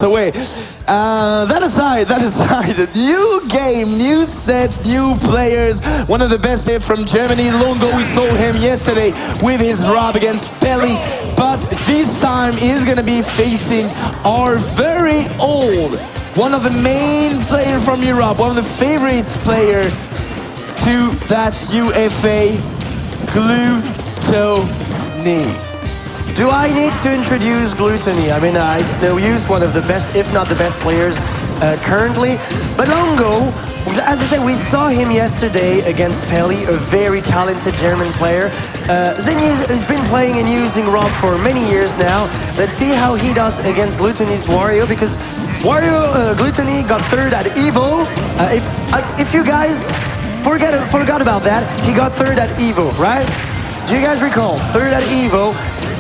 away. That aside, new game, new sets, new players. One of the best players from Germany, Longo. We saw him yesterday with his Rob against Pelly, but this time he's gonna be facing our very old, one of the main players from Europe, one of the favorite player to that UFA, Glutonny. Do I need to introduce Glutonny? I mean, it's no use, one of the best, if not the best players currently. But Longo, as I said, we saw him yesterday against Pelly, a very talented German player. He's been playing and using Rob for many years now. Let's see how he does against Glutonny's Wario, because Glutonny got third at EVO. If you guys forgot about that, he got third at EVO, right? Do you guys recall? Third at EVO,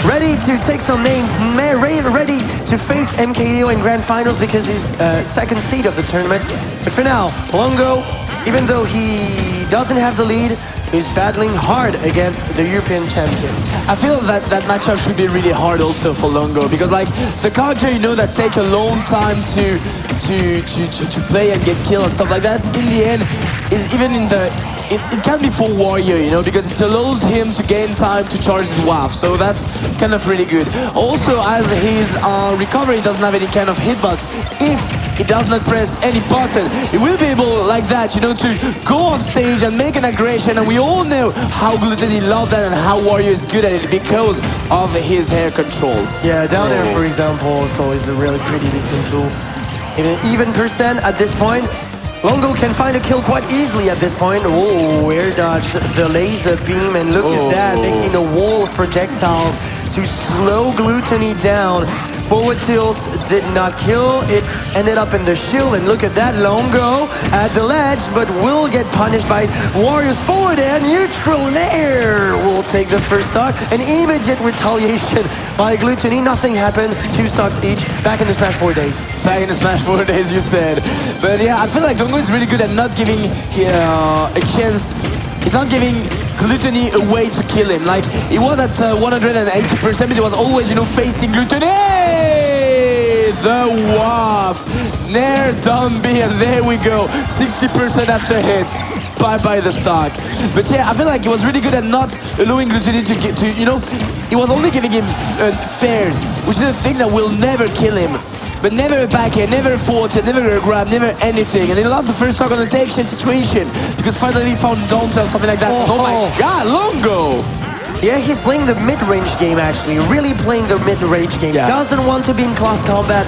ready to take some names, ready to face MKO in grand finals because he's second seed of the tournament. But for now, Longo, even though he doesn't have the lead, is battling hard against the European champion. I feel that matchup should be really hard also for Longo, because like the character, you know, that take a long time to play and get killed and stuff like that, in the end is even in the it can be for Wario, you know, because it allows him to gain time to charge his WAF, so that's kind of really good. Also, as his recovery doesn't have any kind of hitbox, if he does not press any button, he will be able, like that, you know, to go off stage and make an aggression, and we all know how Glutonny loves that and how Wario is good at it because of his hair control. Yeah, down there, for example, so is a really pretty decent tool. Even percent at this point, Longo can find a kill quite easily at this point. Oh, air dodge the laser beam, and look at that, making a wall of projectiles to slow Glutonny down. Forward tilt did not kill, it ended up in the shield, and look at that, Longo at the ledge, but will get punished by Wario's forward air. Neutral air will take the first stock, an immediate retaliation by Glutonny. Nothing happened, 2 stocks each, back in the Smash 4 days. Back in the Smash 4 days, you said. But yeah, I feel like Longo is really good at not giving a chance. He's not giving Glutonny a way to kill him. Like, he was at 180%, but he was always, you know, facing Glutonny. The WAF. Nair down B, and there we go. 60% after hit. Bye-bye the stock. But yeah, I feel like he was really good at not allowing Glutonny to get to, you know, he was only giving him fares, which is a thing that will never kill him. But never a back air, never a forward tilt, never a grab, never anything. And he lost the first stock on the take shit situation because finally he found down tilt, something like that. Oh my god, Longo! Yeah, he's playing the mid-range game actually, really playing the mid-range game. Yeah. Doesn't want to be in close combat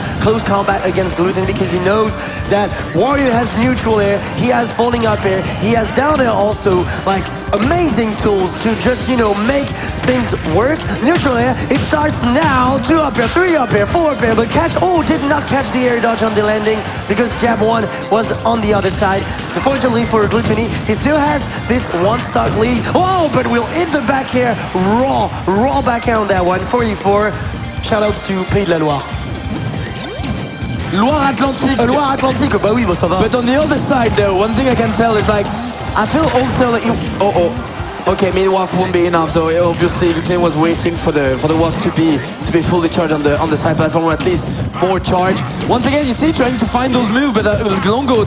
against Glutonny because he knows that Wario has neutral air, he has falling up air, he has down air also, like amazing tools to just, you know, make things work. Neutral air, it starts now, 2 up air, 3 up air, 4 up air, but did not catch the air dodge on the landing because jab 1 was on the other side. Unfortunately for Glutonny, he still has this 1 stock lead. Oh, but we'll hit the back air, raw back air on that one, 44. Shoutouts to Pays de la Loire. Loire-Atlantique. Loire-Atlantique, bah oui, bah ça va. But on the other side though, one thing I can tell is like, I feel also like okay, maybe WAF won't be enough though. Obviously, Glutonny was waiting for the WAF to be fully charged on the side platform, or at least more charge. Once again, you see, trying to find those moves, but Longo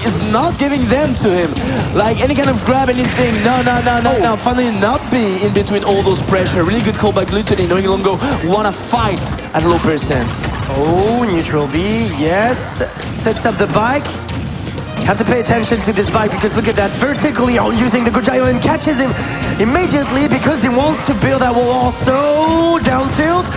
is not giving them to him. Like any kind of grab, anything. No. Finally, not be in between all those pressure. Really good call by Glutonny, knowing Longo wanna fight at low percent. Oh, neutral B, yes. Sets up the bike. Have to pay attention to this bike because look at that, vertically using the Gojayo, and catches him immediately because he wants to build that wall also. Down tilt,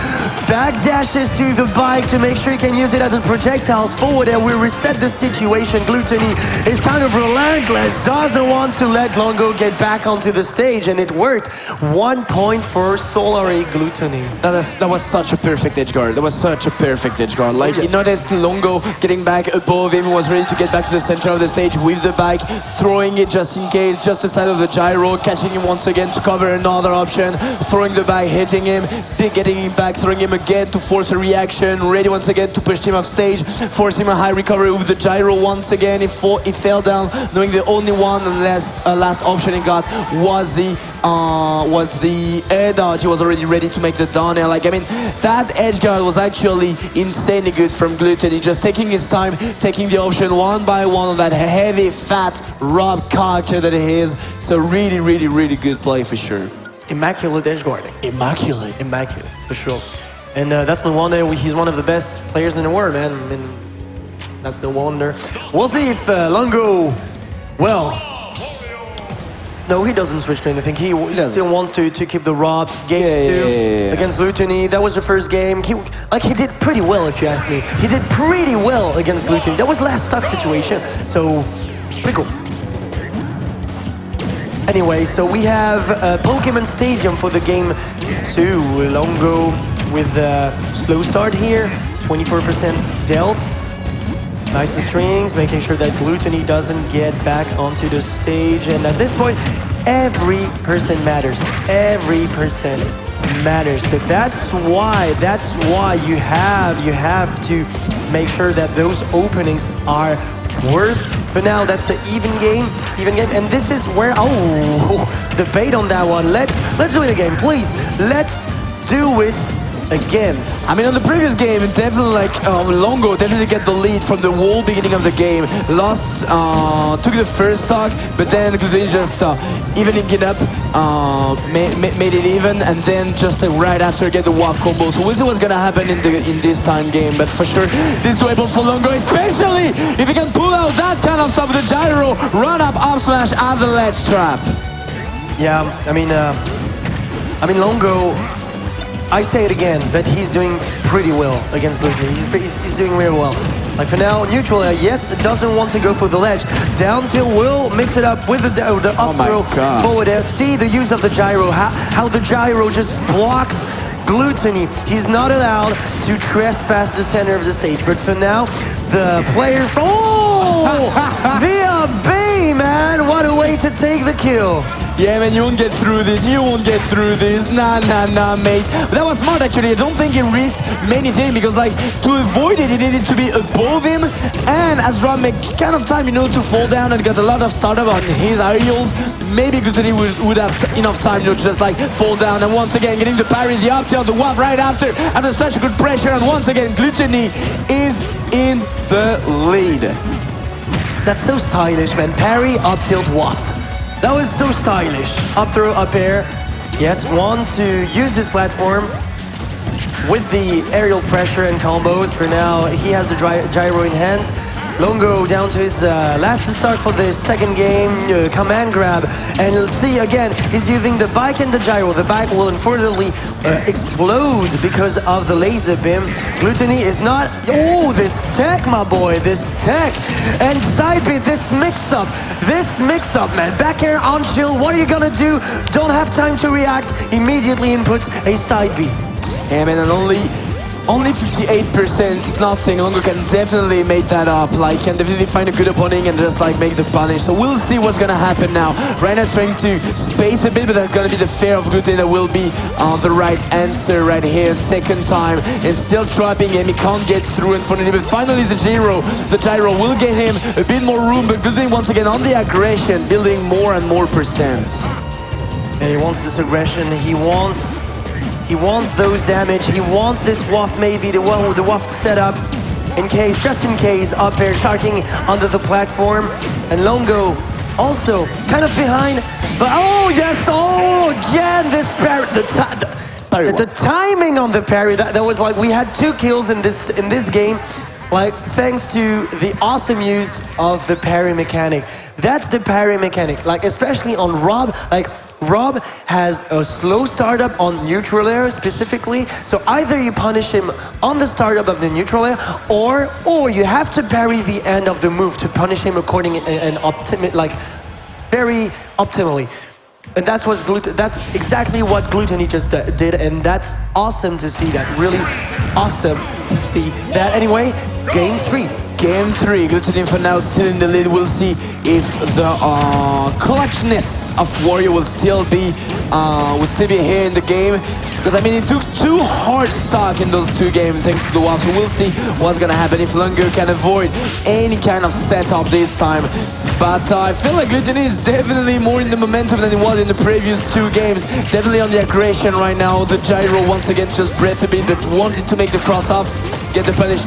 back dashes to the bike to make sure he can use it as a projectiles forward, and we reset the situation. Glutonny is kind of relentless, doesn't want to let Longo get back onto the stage, and it worked. 1 point for Solary Glutonny. That was such a perfect edge guard. That was such a perfect edge guard. Like, he noticed Longo getting back above him, was ready to get back to the center of the stage with the bike, throwing it just in case, just the side of the gyro, catching him once again to cover another option, throwing the bike, hitting him, getting him back, throwing him room again to force a reaction, ready once again to push him off stage, force him a high recovery with the gyro once again. He fell down, knowing the only one and last option he got was the air dodge. He was already ready to make the down air. Like, I mean, that edge guard was actually insanely good from Glutonny, just taking his time, taking the option one by one on that heavy, fat Rob character that he is. So really, really, really good play for sure. Immaculate edge guarding. Immaculate. Immaculate, for sure. And that's no wonder he's one of the best players in the world, man. I mean, that's no wonder. We'll see if Longo, well, no, he doesn't switch to anything. He still wants to keep the Robs. Game 2 against Glutonny. That was the first game. He did pretty well, if you ask me. He did pretty well against Glutonny. That was last stuck situation. So, pretty cool. Anyway, so we have Pokemon Stadium for the game 2. Longo with a slow start here. 24% dealt. Nice strings, making sure that Glutonny doesn't get back onto the stage. And at this point, every person matters. Every person matters. So that's why you have to make sure that those openings are worth. But now that's an even game, and this is where debate on that one. Let's do it again, please. Let's do it again. I mean, on the previous game, definitely Longo definitely get the lead from the whole beginning of the game. Lost, took the first stock, but then Glutonny just evening it up, made it even, and then just right after get the WAF combo. So we'll see what's gonna happen in this time game. But for sure, this is doable for Longo, especially if he can pull out that kind of stuff with the gyro, run up smash, and the ledge trap. Yeah, I mean Longo. I say it again, but he's doing pretty well against Glutonny. He's doing really well. Like for now, neutral air, yes, doesn't want to go for the ledge. Down tilt will mix it up with the up throw forward air. See the use of the gyro, how the gyro just blocks Glutonny. He's not allowed to trespass the center of the stage. But for now, the player from... Oh! The Bay, man! What a way to take the kill. Yeah, man, you won't get through this. You won't get through this. Nah, mate. But that was smart, actually. I don't think he risked many things because, to avoid it, he needed to be above him. And as Rob made kind of time, to fall down and got a lot of startup on his aerials, maybe Glutonny would have enough time, to just, fall down. And once again, getting the parry, the up tilt, the WAF right after such a good pressure. And once again, Glutonny is in the lead. That's so stylish, man. Parry, up tilt, waft. That was so stylish. Up throw, up air. Yes, want to use this platform with the aerial pressure and combos. For now, he has the gyro in hands. Longo down to his last start for the second game, command grab. And you'll see again, he's using the bike and the gyro. The bike will unfortunately explode because of the laser beam. Glutonny is not... Oh, this tech, my boy, this tech. And side B, this mix-up, man. Back air on chill, what are you gonna do? Don't have time to react. Immediately inputs a side B. Yeah, man, and only 58%, nothing. Longo can definitely make that up. Can definitely find a good opponent and just make the punish. So we'll see what's gonna happen now. Right now, trying to space a bit, but that's gonna be the fear of Glutonny that will be the right answer right here. Second time, and still trapping him. He can't get through, unfortunately. But finally, the gyro will get him a bit more room. But Glutonny once again on the aggression, building more and more percent. Yeah, he wants this aggression. He wants those damage. He wants this waft, maybe the one with the waft setup, just in case, up air sharking under the platform. And Longo also kind of behind, but oh yes, again this parry, the timing on the parry. That was we had 2 kills in this game, thanks to the awesome use of the parry mechanic. That's the parry mechanic, especially on Rob. Rob has a slow startup on neutral air specifically, so either you punish him on the startup of the neutral air, or you have to parry the end of the move to punish him according and very optimally. And that's exactly what Glutonny just did, and that's awesome to see that. Really awesome to see that. Anyway, game 3. game 3. Glutonny for now still in the lead. We'll see if the clutchness of Wario will still be here in the game. Because I mean, it took 2 hard stock in those 2 games thanks to the WAF. So we'll see what's gonna happen if Longo can avoid any kind of setup this time. But I feel like Glutonny is definitely more in the momentum than it was in the previous 2 games. Definitely on the aggression right now. The gyro once again just breathed a bit, but wanted to make the cross up, get the punish.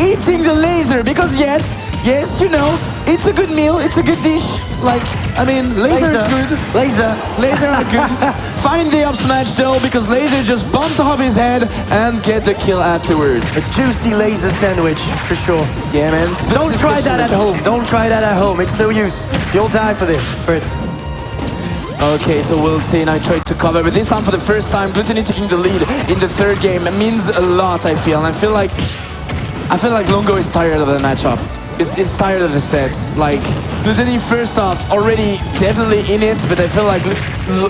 Eating the laser, because yes, you know, it's a good meal, it's a good dish. Like, I mean, laser is good. Laser are good. Find the up smash though, because laser just bumped off his head and get the kill afterwards. A juicy laser sandwich, for sure. Yeah, man. Don't try that at home. Don't try that at home. It's no use. You'll die for it. Okay, so we'll see. And I tried to cover, but this time for the first time, Glutonny taking the lead in the 3rd game. It means a lot, I feel. And I feel like Longo is tired of the matchup. Is tired of the sets. Like, Glutonny first off, already definitely in it, but I feel like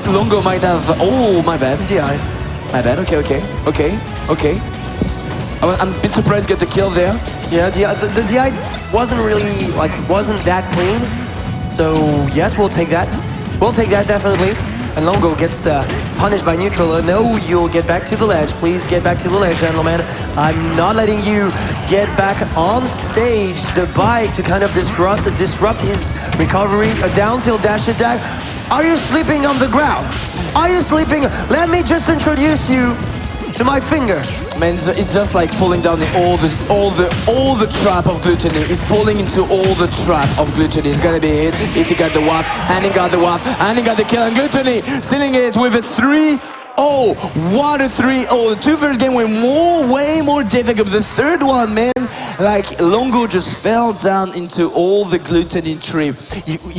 Longo might have... Oh, my bad. DI. My bad, okay. I'm a bit surprised to get the kill there. Yeah, the DI wasn't really, like, wasn't that clean. So, yes, we'll take that. We'll take that, definitely. And Longo gets punished by neutral. No, you'll get back to the ledge. Please get back to the ledge, gentlemen. I'm not letting you get back on stage. The bike to kind of disrupt his recovery. A down tilt dash attack. Are you sleeping on the ground? Are you sleeping? Let me just introduce you to my finger. Man, it's just like falling down in all the trap of Glutonny. He's falling into all the trap of Glutonny. He's gonna be hit if he got the WAF, and he got the WAF, and he got the kill. And Glutonny sealing it with a 3-0. What a 3-0. The 2 first game were way more difficult. The 3rd one, man, like Longo just fell down into all the Glutonny trip.